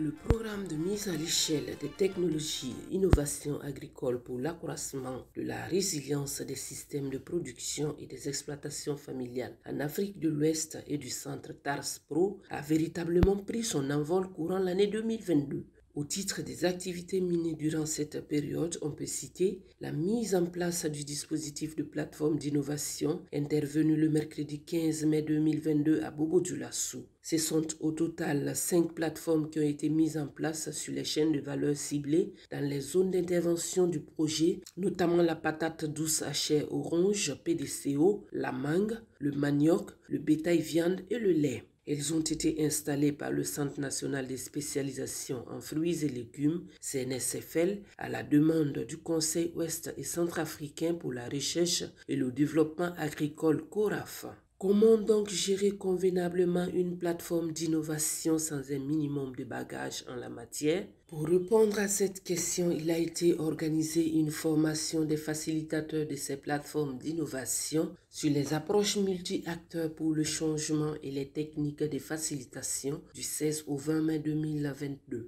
Le programme de mise à l'échelle des technologies et innovations agricoles pour l'accroissement de la résilience des systèmes de production et des exploitations familiales en Afrique de l'Ouest et du centre TARS Pro a véritablement pris son envol courant l'année 2022. Au titre des activités menées durant cette période, on peut citer la mise en place du dispositif de plateforme d'innovation intervenu le mercredi 15 mai 2022 à Bobo-Dioulasso. Ce sont au total 5 plateformes qui ont été mises en place sur les chaînes de valeur ciblées dans les zones d'intervention du projet, notamment la patate douce à chair orange, PDCO, la mangue, le manioc, le bétail viande et le lait. Elles ont été installées par le Centre national des spécialisations en fruits et légumes, CNSFL, à la demande du Conseil ouest et centrafricain pour la recherche et le développement agricole CORAF. Comment donc gérer convenablement une plateforme d'innovation sans un minimum de bagages en la matière? Pour répondre à cette question, il a été organisé une formation des facilitateurs de ces plateformes d'innovation sur les approches multi-acteurs pour le changement et les techniques de facilitation du 16 au 20 mai 2022.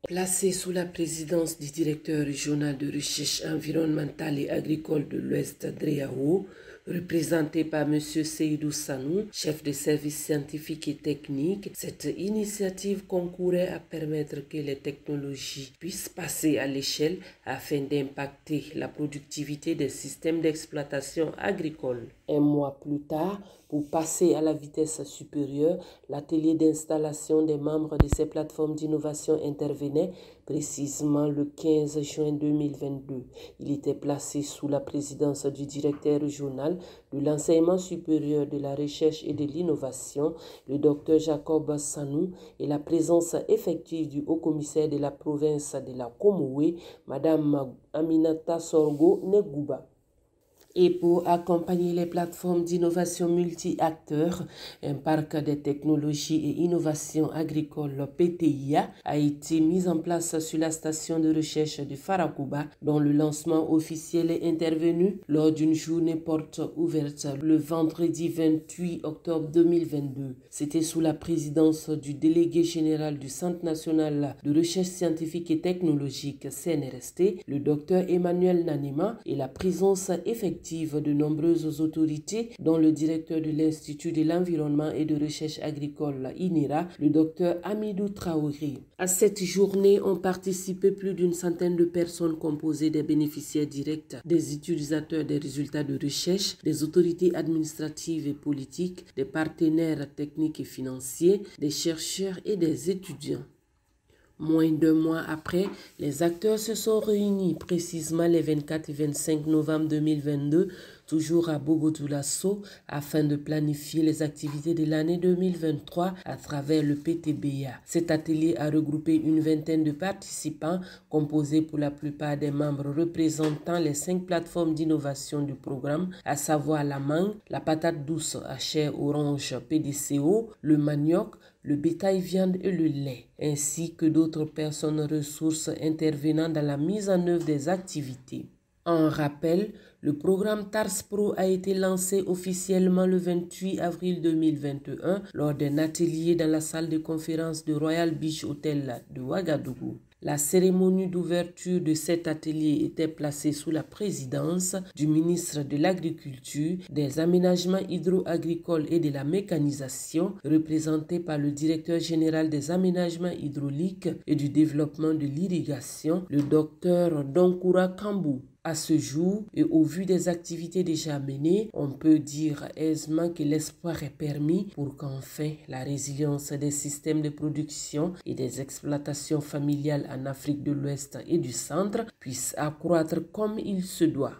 Placé sous la présidence du directeur régional de recherche environnementale et agricole de l'Ouest, Dreao, représenté par M. Seydou Sanou, chef de service scientifique et technique, cette initiative concourait à permettre que les technologies puissent passer à l'échelle afin d'impacter la productivité des systèmes d'exploitation agricole. Un mois plus tard, pour passer à la vitesse supérieure, l'atelier d'installation des membres de ces plateformes d'innovation intervenait précisément le 15 juin 2022. Il était placé sous la présidence du directeur régional de l'enseignement supérieur de la recherche et de l'innovation, le Dr Jacob Sanou, et la présence effective du haut-commissaire de la province de la Komoué, Mme Aminata Sorgo Negouba. Et pour accompagner les plateformes d'innovation multi-acteurs, un parc de technologies et innovations agricoles PTIA a été mis en place sur la station de recherche de Farakouba, dont le lancement officiel est intervenu lors d'une journée porte ouverte le vendredi 28 octobre 2022. C'était sous la présidence du délégué général du Centre national de recherche scientifique et technologique CNRST, le docteur Emmanuel Nanema, et la présence effective de nombreuses autorités, dont le directeur de l'Institut de l'environnement et de recherche agricole INERA, le docteur Amidou Traoré. À cette journée ont participé plus d'une centaine de personnes composées des bénéficiaires directs, des utilisateurs des résultats de recherche, des autorités administratives et politiques, des partenaires techniques et financiers, des chercheurs et des étudiants. Moins d'un mois après, les acteurs se sont réunis précisément les 24 et 25 novembre 2022, toujours à Bobo-Dioulasso, afin de planifier les activités de l'année 2023 à travers le PTBA. Cet atelier a regroupé une vingtaine de participants, composés pour la plupart des membres représentant les 5 plateformes d'innovation du programme, à savoir la mangue, la patate douce à chair orange PDCO, le manioc, le bétail viande et le lait, ainsi que d'autres personnes ressources intervenant dans la mise en œuvre des activités. En rappel, le programme TARS Pro a été lancé officiellement le 28 avril 2021 lors d'un atelier dans la salle de conférence du Royal Beach Hotel de Ouagadougou. La cérémonie d'ouverture de cet atelier était placée sous la présidence du ministre de l'Agriculture, des Aménagements hydro-agricoles et de la mécanisation, représenté par le directeur général des aménagements hydrauliques et du développement de l'irrigation, le docteur Donkoura Kambou. À ce jour, et au vu des activités déjà menées, on peut dire aisément que l'espoir est permis pour qu'enfin la résilience des systèmes de production et des exploitations familiales en Afrique de l'Ouest et du Centre puisse accroître comme il se doit.